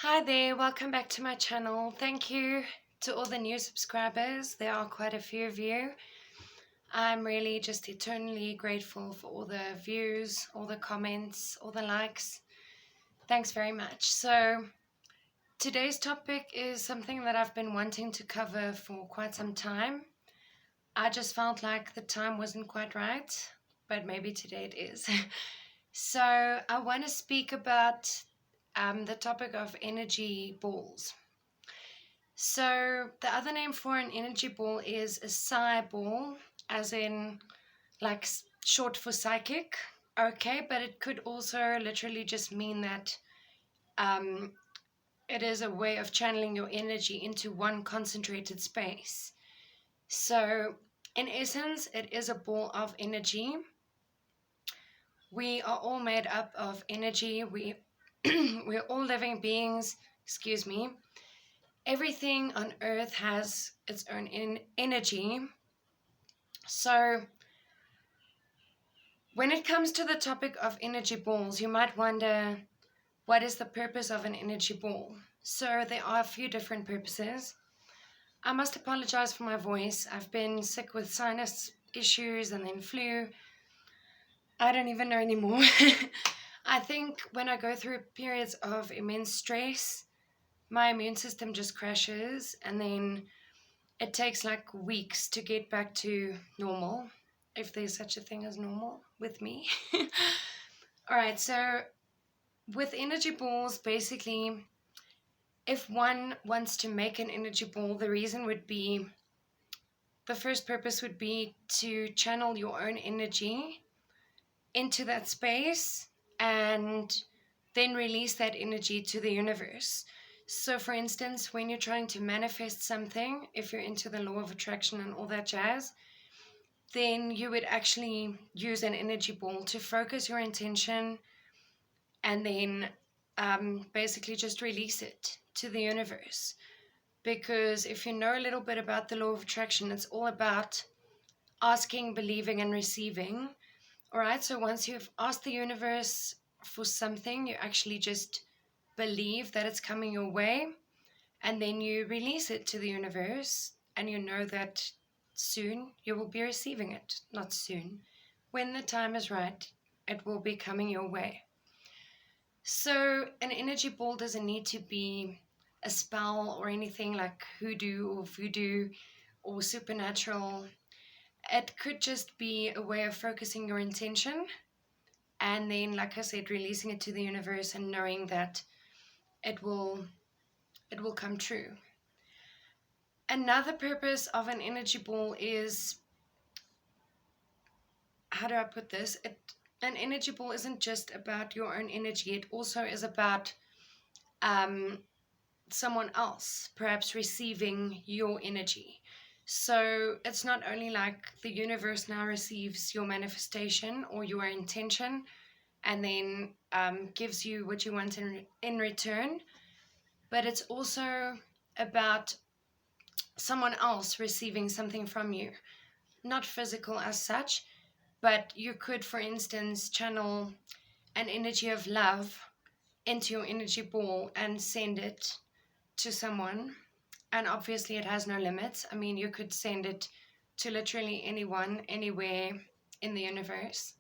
Hi there, welcome back to my channel. Thank you to all the new subscribers. There are quite a few of you. I'm really just eternally grateful for all the views, all the comments, all the likes. Thanks very much. So today's topic is something that I've been wanting to cover for quite some time. I just felt like the time wasn't quite right, but maybe today it is. So I want to speak about the topic of energy balls. So the other name for an energy ball is a Psi Ball, as in like short for psychic. Okay, but it could also literally just mean that um, it is a way of channeling your energy into one concentrated space. So in essence, it is a ball of energy. We are all made up of energy. We're all living beings. Excuse me. Everything on earth has its own energy. So when it comes to the topic of energy balls, you might wonder, what is the purpose of an energy ball? So there are a few different purposes. I must apologize for my voice. I've been sick with sinus issues and then flu. I don't even know anymore. I think when I go through periods of immense stress, my immune system just crashes, and then it takes like weeks to get back to normal, if there's such a thing as normal with me. All right, so with energy balls, basically, if one wants to make an energy ball, the first purpose would be to channel your own energy into that space and then release that energy to the universe. So, for instance, when you're trying to manifest something, if you're into the law of attraction and all that jazz, then you would actually use an energy ball to focus your intention and then basically just release it to the universe. Because if you know a little bit about the law of attraction, it's all about asking, believing, and receiving. All right, so once you've asked the universe for something, you actually just believe that it's coming your way, and then you release it to the universe, and you know that soon you will be receiving it. Not soon. When the time is right, it will be coming your way. So an energy ball doesn't need to be a spell or anything like hoodoo or voodoo or supernatural. It could just be a way of focusing your intention and then, like I said, releasing it to the universe and knowing that it will come true. Another purpose of an energy ball is, how do I put this? An energy ball isn't just about your own energy. It also is about someone else perhaps receiving your energy. So it's not only like the universe now receives your manifestation or your intention and then gives you what you want in return, but it's also about someone else receiving something from you. Not physical as such, but you could, for instance, channel an energy of love into your energy ball and send it to someone. And obviously, it has no limits. I mean, you could send it to literally anyone, anywhere in the universe.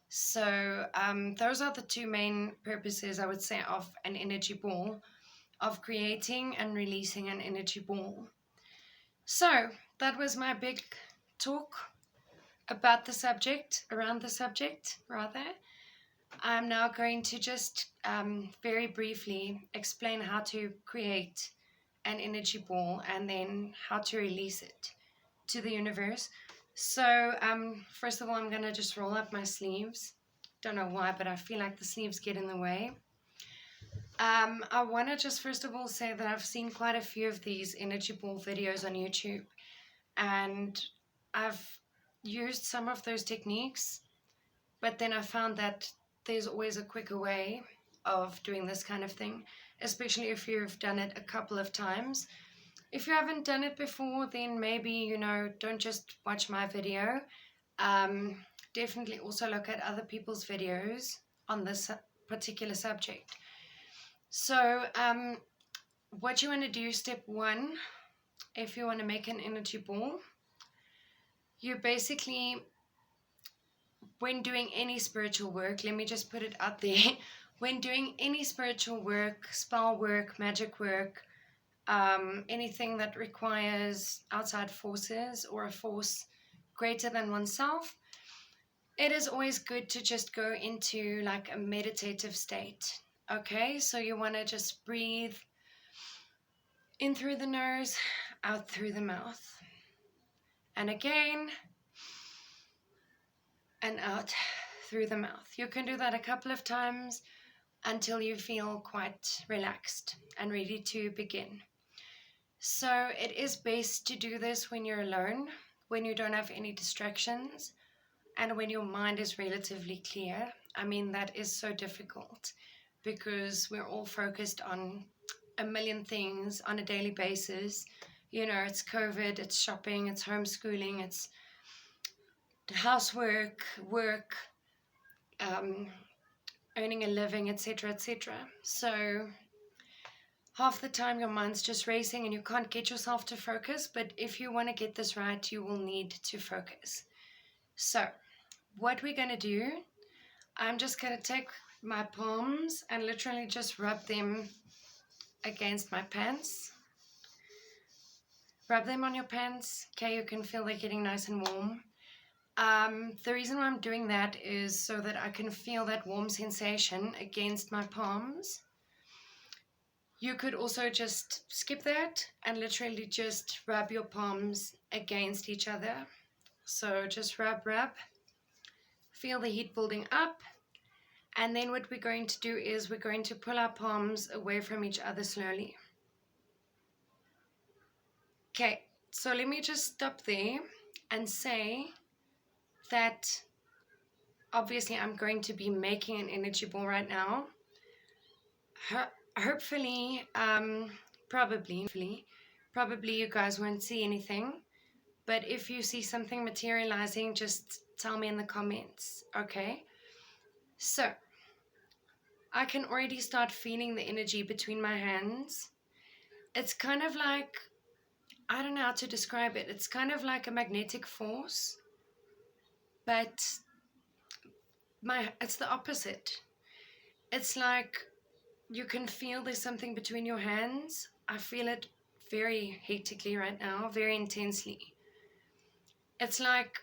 So, those are the two main purposes, I would say, of an energy ball, of creating and releasing an energy ball. So, that was my big talk about the subject, around the subject, rather. I'm now going to just very briefly explain how to create an energy ball and then how to release it to the universe. So first of all, I'm going to just roll up my sleeves. Don't know why, but I feel like the sleeves get in the way. I want to just first of all say that I've seen quite a few of these energy ball videos on YouTube, and I've used some of those techniques, but then I found that there's always a quicker way of doing this kind of thing, especially if you've done it a couple of times. If you haven't done it before, then maybe, don't just watch my video. Definitely also look at other people's videos on this particular subject. So, what you want to do, step one, if you want to make an energy ball, you basically, when doing any spiritual work, let me just put it out there, when doing any spiritual work, spell work, magic work, anything that requires outside forces or a force greater than oneself, it is always good to just go into like a meditative state. Okay, so you want to just breathe in through the nose, out through the mouth. And again, and out through the mouth. You can do that a couple of times until you feel quite relaxed and ready to begin. So it is best to do this when you're alone, when you don't have any distractions, and when your mind is relatively clear. I mean, that is so difficult because we're all focused on a million things on a daily basis. You know, it's COVID, it's shopping, it's homeschooling, it's housework, work, earning a living, etc., etc. So half the time your mind's just racing and you can't get yourself to focus. But if you want to get this right, you will need to focus. So what we're going to do, I'm just going to take my palms and literally just rub them against my pants. Rub them on your pants. Okay, you can feel they're getting nice and warm. The reason why I'm doing that is so that I can feel that warm sensation against my palms. You could also just skip that and literally just rub your palms against each other. So just rub, rub. Feel the heat building up. And then what we're going to do is we're going to pull our palms away from each other slowly. Okay, so let me just stop there and say that obviously I'm going to be making an energy ball right now. Hopefully, probably you guys won't see anything. But if you see something materializing, just tell me in the comments, okay? So, I can already start feeling the energy between my hands. It's kind of like, I don't know how to describe it. It's kind of like a magnetic force, but it's the opposite. It's like you can feel there's something between your hands. I feel it very hectically right now, very intensely. It's like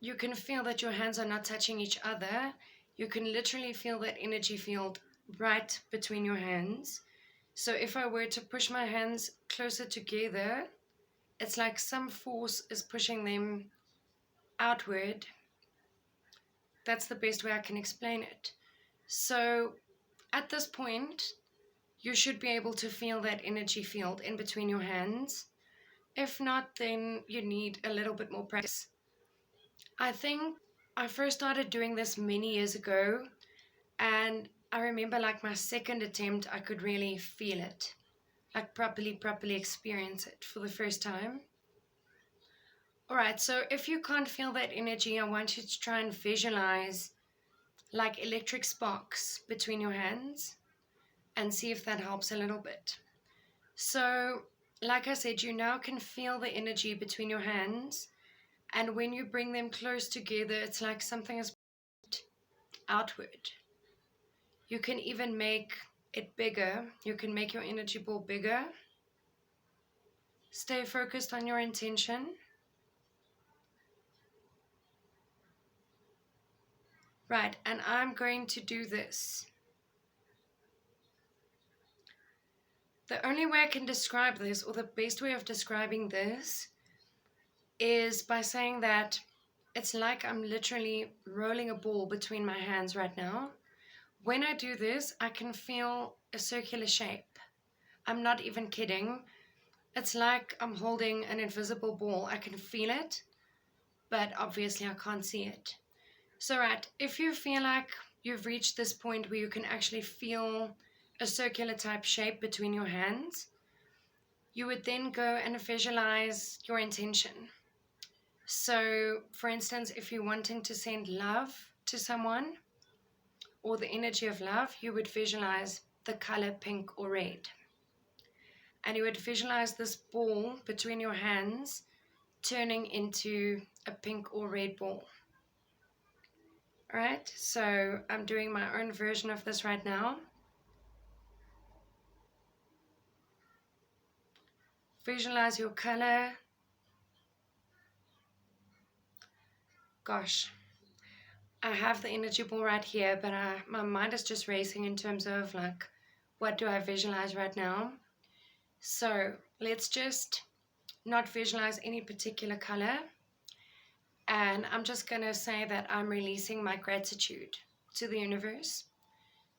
you can feel that your hands are not touching each other. You can literally feel that energy field right between your hands. So if I were to push my hands closer together, it's like some force is pushing them outward. That's the best way I can explain it. So at this point, you should be able to feel that energy field in between your hands. If not, then you need a little bit more practice. I think I first started doing this many years ago, and I remember like my second attempt, I could really feel it, like properly experience it for the first time. Alright, so if you can't feel that energy, I want you to try and visualize like electric sparks between your hands and see if that helps a little bit. So, like I said, you now can feel the energy between your hands, and when you bring them close together, it's like something is outward. You can even make it bigger. You can make your energy ball bigger. Stay focused on your intention. Right, and I'm going to do this. The only way I can describe this, or the best way of describing this, is by saying that it's like I'm literally rolling a ball between my hands right now. When I do this, I can feel a circular shape. I'm not even kidding. It's like I'm holding an invisible ball. I can feel it, but obviously I can't see it. So right, if you feel like you've reached this point where you can actually feel a circular type shape between your hands, you would then go and visualize your intention. So, for instance, if you're wanting to send love to someone, or the energy of love, you would visualize the color pink or red. And you would visualize this ball between your hands turning into a pink or red ball. Alright, so I'm doing my own version of this right now. Visualize your color. Gosh, I have the energy ball right here, but my mind is just racing in terms of like, what do I visualize right now? So let's just not visualize any particular color. And I'm just going to say that I'm releasing my gratitude to the universe.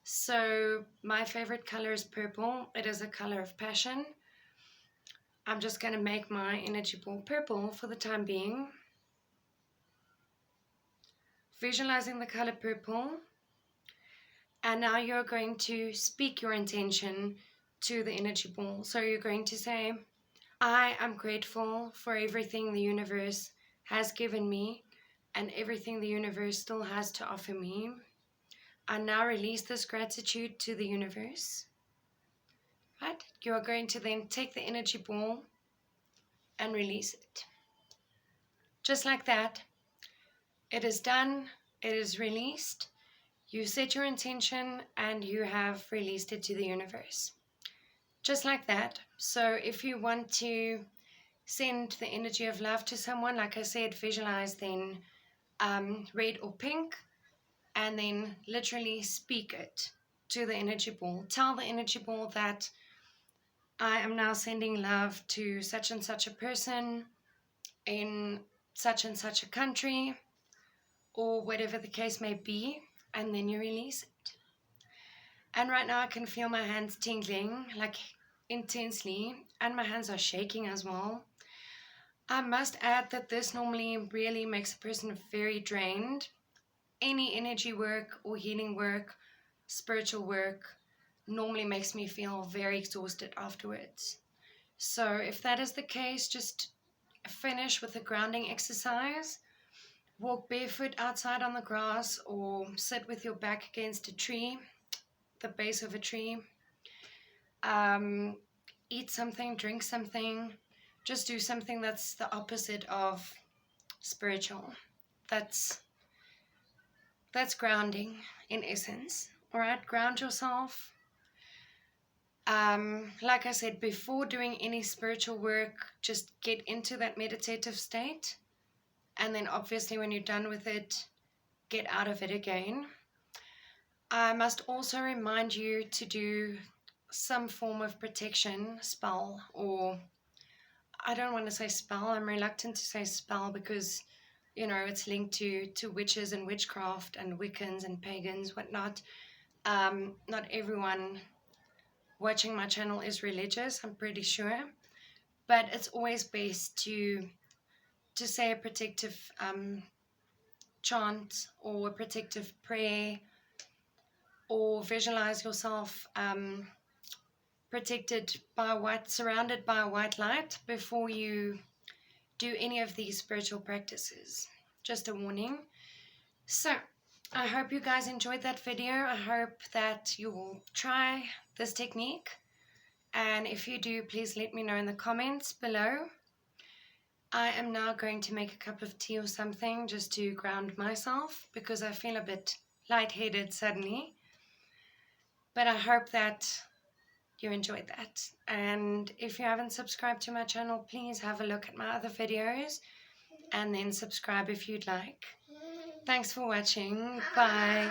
So my favorite color is purple. It is a color of passion. I'm just going to make my energy ball purple for the time being. Visualizing the color purple. And now you're going to speak your intention to the energy ball. So you're going to say, I am grateful for everything the universe has given me and everything the universe still has to offer me. I now release this gratitude to the universe. Right? You are going to then take the energy ball and release it. Just like that. It is done. It is released. You set your intention and you have released it to the universe. Just like that. So if you want to send the energy of love to someone, like I said, visualize then red or pink, and then literally speak it to the energy ball. Tell the energy ball that I am now sending love to such and such a person in such and such a country, or whatever the case may be, and then you release it. And right now I can feel my hands tingling, like intensely, and my hands are shaking as well. I must add that this normally really makes a person very drained. Any energy work or healing work, spiritual work, normally makes me feel very exhausted afterwards. So if that is the case, just finish with a grounding exercise. Walk barefoot outside on the grass or sit with your back against a tree, the base of a tree. Eat something, drink something. Just do something that's the opposite of spiritual. That's grounding in essence. All right, ground yourself. Like I said, before doing any spiritual work, just get into that meditative state. And then obviously when you're done with it, get out of it again. I must also remind you to do some form of protection spell, or I don't want to say spell. I'm reluctant to say spell because, you know, it's linked to witches and witchcraft and Wiccans and pagans, whatnot. Not everyone watching my channel is religious, I'm pretty sure. But it's always best to say a protective chant or a protective prayer, or visualize yourself protected by surrounded by a white light before you do any of these spiritual practices. Just a warning. So I hope you guys enjoyed that video. I hope that you will try this technique, and if you do, please let me know in the comments below. I am now going to make a cup of tea or something just to ground myself because I feel a bit lightheaded suddenly. But I hope that you enjoyed that. And if you haven't subscribed to my channel, please have a look at my other videos and then subscribe if you'd like. Thanks for watching. Bye.